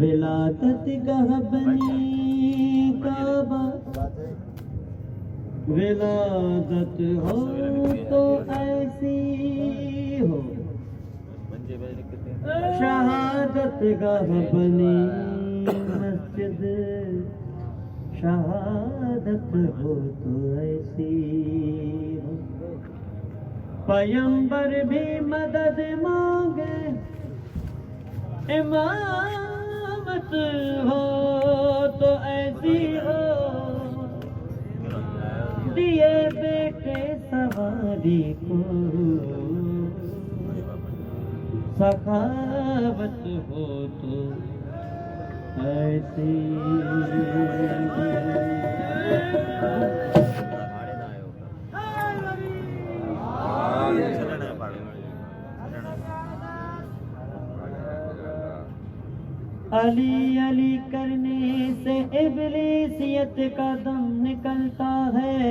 विलादत गह बनी काबा, विलादत हो तो ऐसी हो, शहादत गह बनी मस्जिद, शहादत हो तो ऐसी हो। पैगंबर भी मदद मांगे, इमामत हो तो ऐसी हो, दिए बेटे सवारी को, सखावत हो तो ऐसी। अली अली करने से इब्लीसियत का दम निकलता है,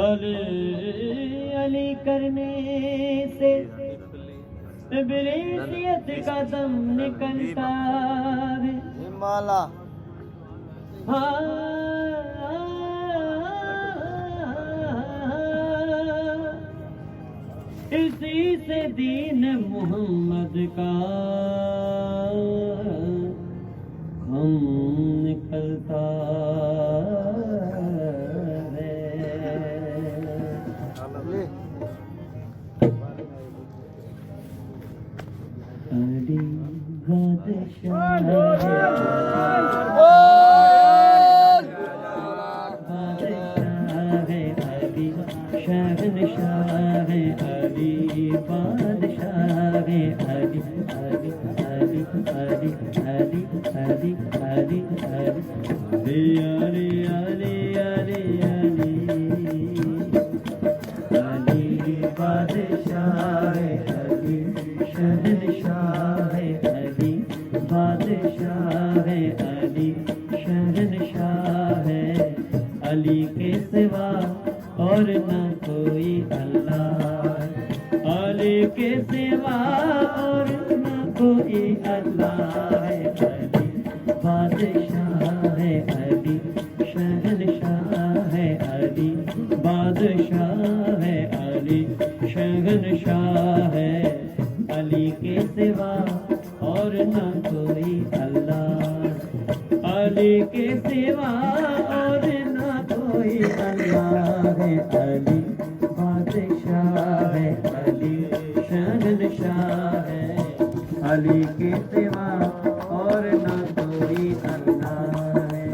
अली अली करने से इब्लीसियत का दम निकलता है। माला इसी से दीन मोहम्मद का हम निकलता है। अली बादशाह है, अली शहनशाह है, अली बादशाह है, अली अली अली अली अली अली अली अली अली अली अली बादशाह है, अली शहनशाह है, अली बादशाह है, अली शहनशाह है। अली के सिवा और न कोई अल्लाह, अली के सिवा और न कोई अल्लाह है। अली बादशाह है, अली शहनशाह है, अली बादशाह है, अली शहनशाह है। अली के सिवा और न कोई अल्लाह, अली के सिवा और न कोई अल्लाह है। अली बादशाह है, अली शहनशाह है, अली के सिवा और न कोई अल्लाह है।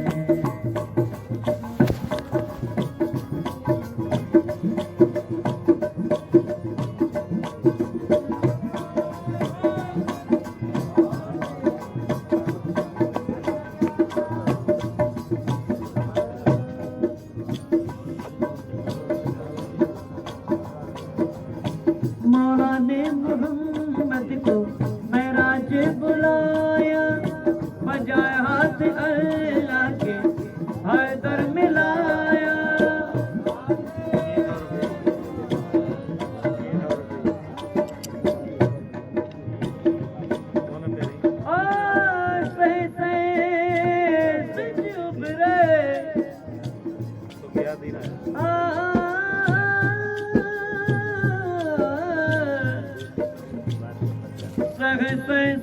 मौला ने मोहम्मद को महराज बुलाया, बजाए हाथ अल्लाह के हैदर मिलाया।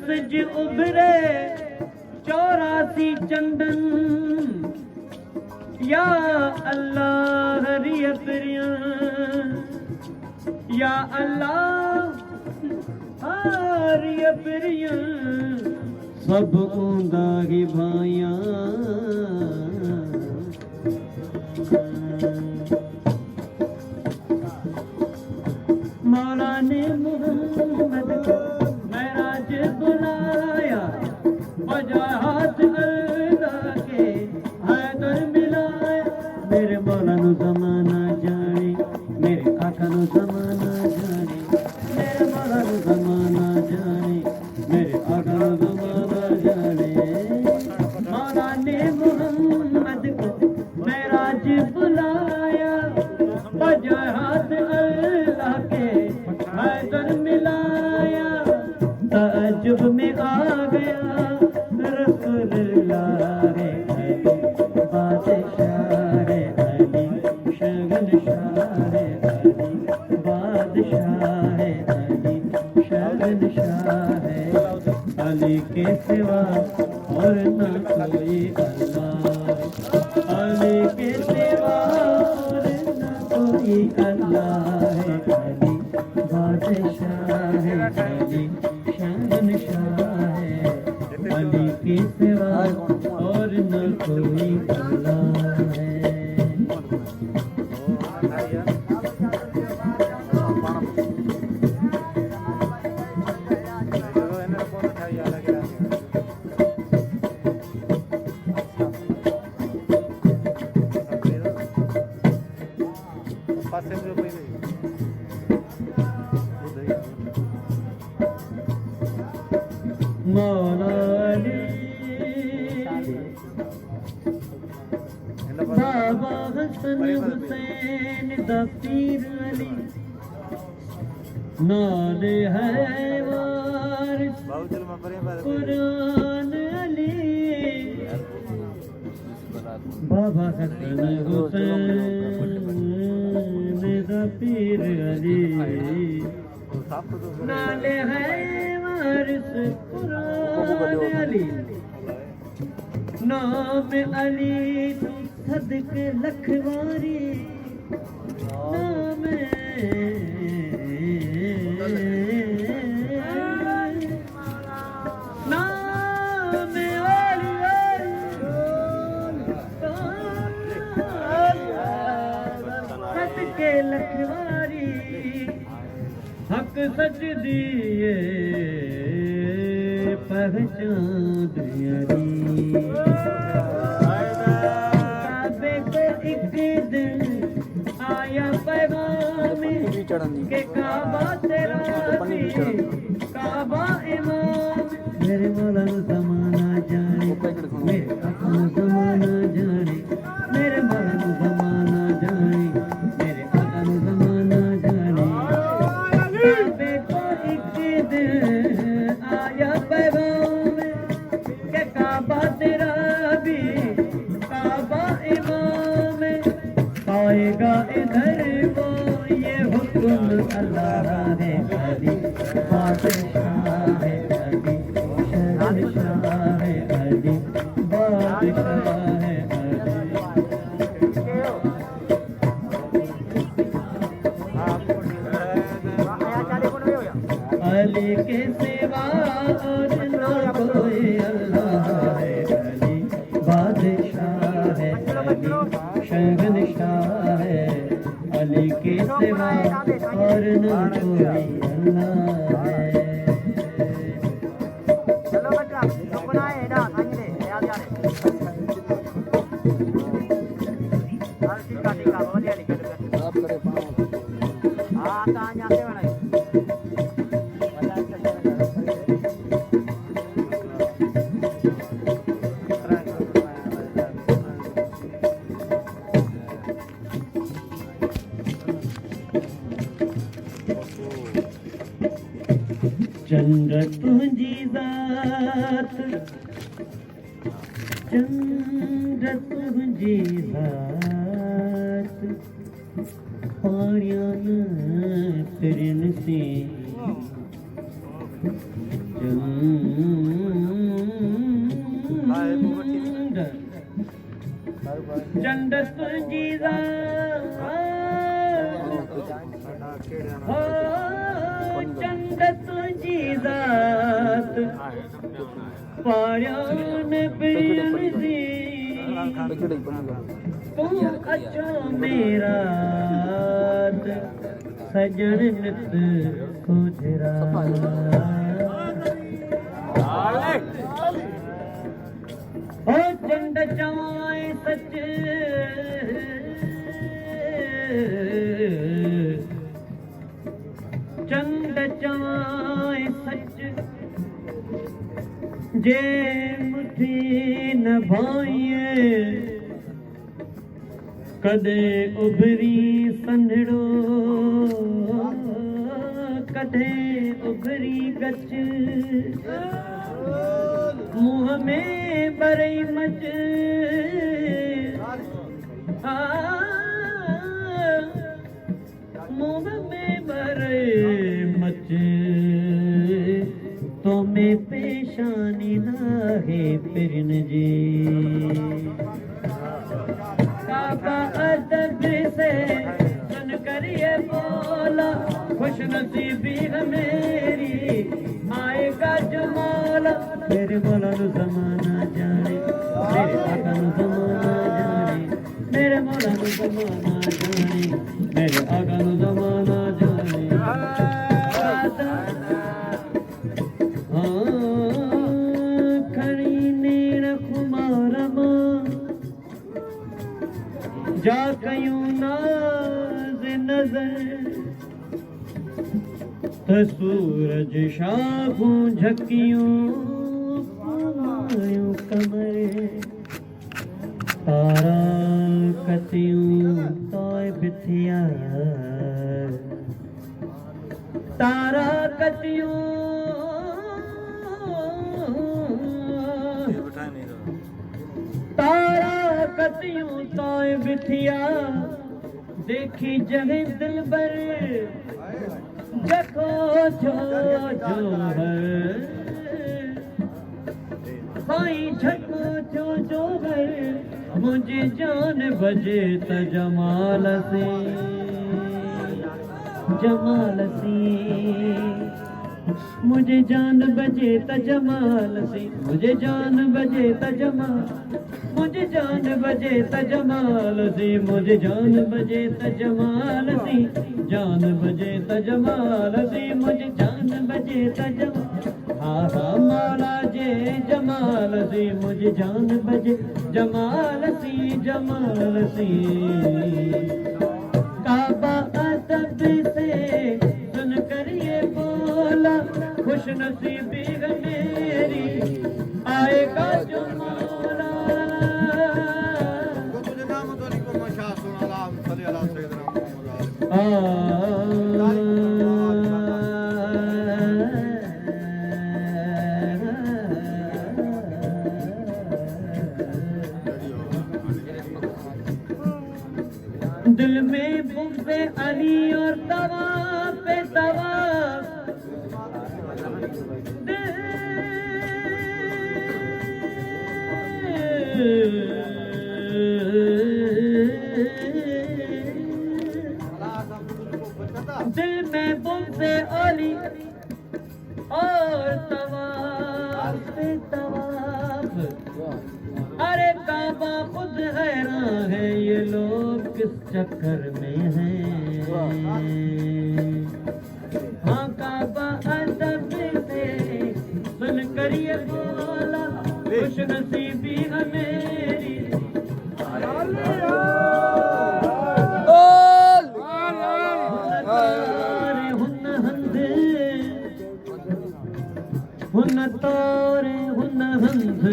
सज उभरे 84 चंदन, या अल्लाह हरिय प्रिया, या अल्लाह हरिय प्रिया, सब ऊंदा ही भाइया। मौला ने मोहम्मद को महराज बुलाया, बजा हाथ अल्लाह के हैदर मिलाया। मेरे मौला नु ज़माना जाने, मेरे आका नु ज़माना जाने, मेरे मौला नु ज़माना जाने, मेरे आका नु ज़माना जाने। मौला ने मोहम्मद के सिवा और न कोई अल्लाह, अली के सिवा और न कोई अल्लाह है। अली बादशाह है, अली शहंशाह है, अली के सिवा और न कोई अल्लाह है। मौला अली बाबा हसन हुसैन दा पीर अली, नाले है वारिस कुरान अली, बाबा हसन हुसैन दा पीर अली, नाले है वारिस कुरान अली, नाम अली सदके लखवारी, नाम नाम अली सदके लखवारी, हक सच दिए पहचान दुनियारी, काबे को एक दिन आया पैगाम के काबा तेरा भी काबा इमाम, मेरे मौला ज़माना जाने, मेरे अपना ज़माना जाने, मेरे मौला ज़माना जाने, मेरे अपना ज़माना जाने, काबे को एक दिन आया पैगाम के काबा तेरा भी काबा इमाम, आएगा इधर को ये हुक्म अल्लाह है। अली बादशाह है, अली शहंशाह है, अली बादशाह है, अली के सिवा और न कोई अल्लाह है। अली बादशाह है, अली शहंशाह है, अली के सिवा और न कोई अल्लाह है। चलो बच्चा अपना है ना आगे याद याद हर चीज का टीका बढ़िया लिखा आप करे पाओ हां कहां जाते बड़ा चंद्र तुझी जात, चंद्र तुझी जात, पारियान फिरन से चंद्र तुझी चंद तुझी जात, पारियान फिरन से तू अच्छा मेरा सजन नित खुजरा, ओ चंद चवाए सच चंद चवाए सच, जे मुठी न भाइए कदे उभरी संढड़ो, कदे उभरी गच, मुँह में बरई मच, मुँह में बरई मच, तो में पेशानी खुश नसीबी है मेरी आएगा जो मौला मेरे मौला नु ज़माना जाने मेरे आका नु ज़माना जाने मेरे मौला नु ज़माना जाने मेरे आका नु ज़माना जाने खड़ी नीर खुमारमा जा कयूं नाज़ नज़र त सूरज शाखूं झकियूं पायूं कमरे तारा कतियूं तोय बिथिया तारा कतियूं तारा कतियूं तोय बिथिया देखी जहे दिल बर जखो जो है भाई झको जो है मुझे जान बजे त जमाल से मुझे जान बजे त जमाल से मुझे जान बजे त जमाल मुझे जान बजे त जमाल से मुझे जान बजे त जमाल से जान बजे त जमाल से मुझे जान बजे त जमाल हा मौला जे जमाल से मुझे जान बजे जमाल सी काबा अदब से सुन कर ये बोला खुश नसीबी है मेरी आएगा जो मौला दिल में बुग़्ज़े अली और तवाफ़ पे तवाफ़ दिल में बुग़्ज़े अली और तवाफ़ पे तवाफ़ अरे काबा खुद हैरान है ये लोग किस चक्कर में हैं हाँ काबा अदब से सुन कर ये बोला खुश नसीबी है मेरी हुन तोरे हुन हंध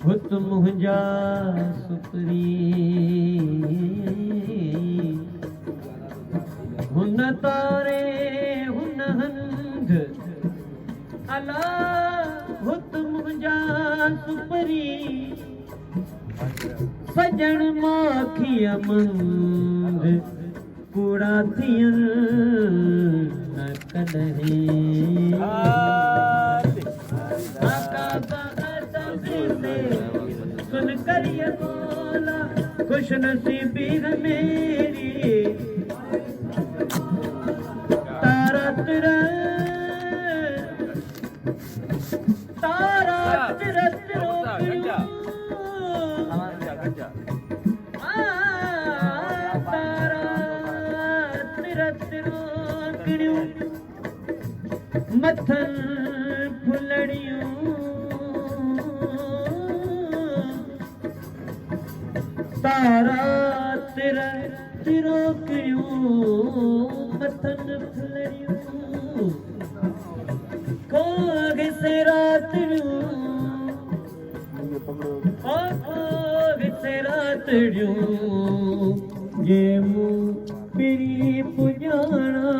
हुत मुंहिंजा सुपरी हुन तारे हुन हंध अला हुत मुंहिंजा सुपरी सजण माखीअ मंद कूड़ा थियन न कॾहिं सुन कर ये बोला खुश नसीबी है मेरी तारा तेरा तारा तेरा तारा तेरा मथन फुलड़ियूं तारा तेरा तिरो क्यों मथन फुलड़ियूं कोग से रातड़ियूं कोग से रातड़ियूं ये मुँह पिरी पुजाना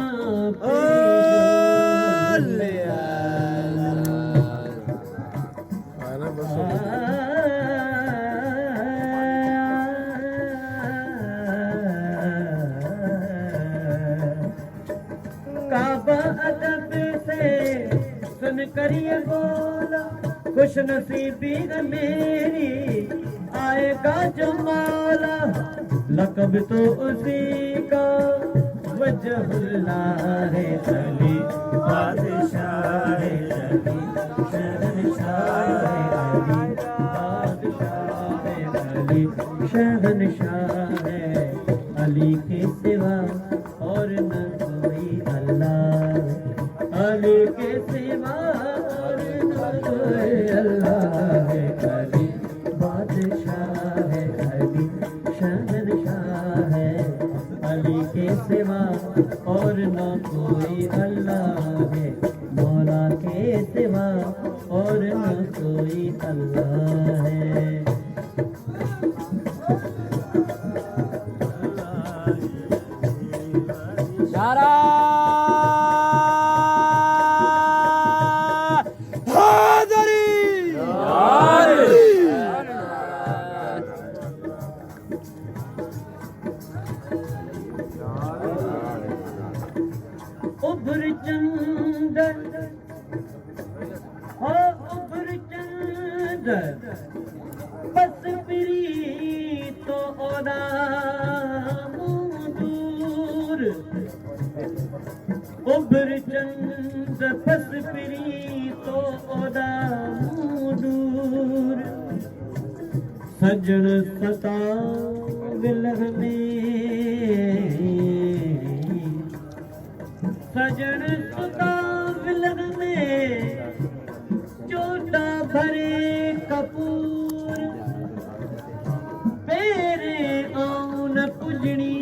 काबा अदब से सुन कर ये बोला खुश नसीबी है मेरी आएगा जो मौला लक़ब तो उसी का वजहुल्लाह है अली बादशाह है अली शहंशाह है अली बादशाह है अली शहंशाह है अली के सिवा और न कोई अल्लाह अली के सिवा और न कोई अल्लाह है अली बादशाह है अली शहंशाह है अली के सिवा और न कोई अल्लाह है मौला के सिवा और न कोई अल्लाह है नारा हैदरी उभर चंद हो उभर चंद बस फिरी तो ओदा दूर उभर चंद बस फिरी तो ओदा दूर सजन सता विलह में सजन सता विलह में चोटा भरे कपूर पेरे आउन पुजनी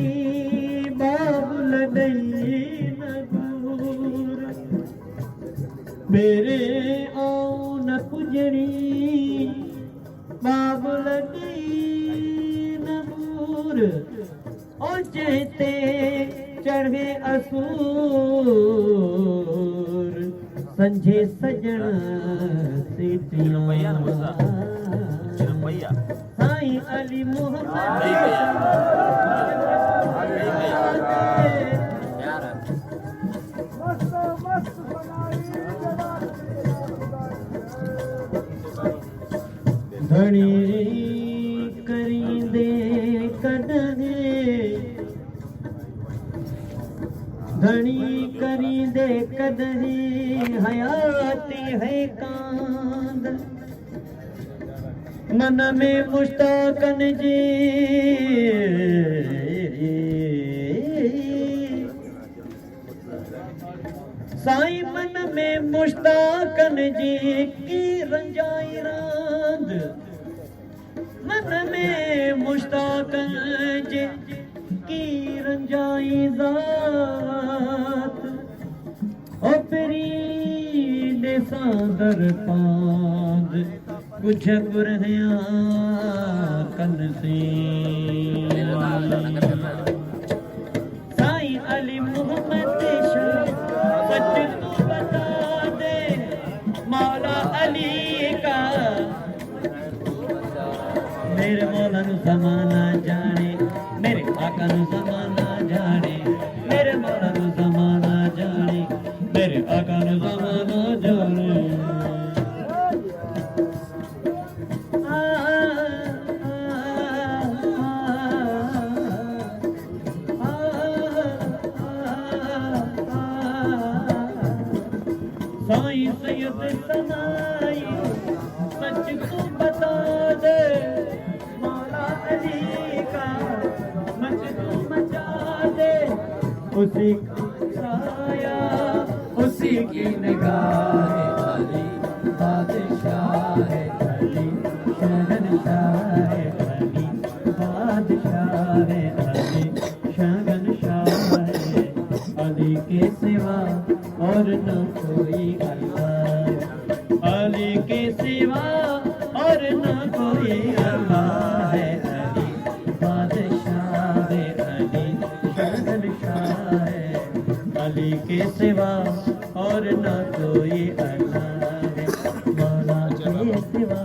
बाबुल दई नगूर मेरे आउन पुजनी बाबुल दई नगूर ओ चेते चढ़े असूर संझे सजन सीतियां साईं अली मोहम्मद धनी करींदे कदे धनी करींदे कदे हयाती है कांद मन में मुश्ताकन जी साईं मन में मुश्ताकन जी की रंजाई रांद मन में मुश्ताकन जी की रंजाई ज़ात ओ परी दे सादर पांद कुछ गुरहिया कन से साईं अली मोहम्मद सच तू बता दे मौला अली का मेरे मौला नु ज़माना जाने मेरे आका नु ज़माना जाने मेरे मौला नु ज़माना जाने मेरे आका नु ज़माना जाने साईं सैयद सनाई सच तू बता दे मौला अली का मच तू मचा दे उसी का साया उसी की निगाह अली बादशाह है अली शहंशाह है अली बादशाह है अली शहंशाह है अली के सिवा और न कोई अल्लाह अली के सिवा और न कोई अल्लाह है अली बादशाह है अली शहंशाह है अली के सिवा और न कोई अल्लाह है मौला के सिवा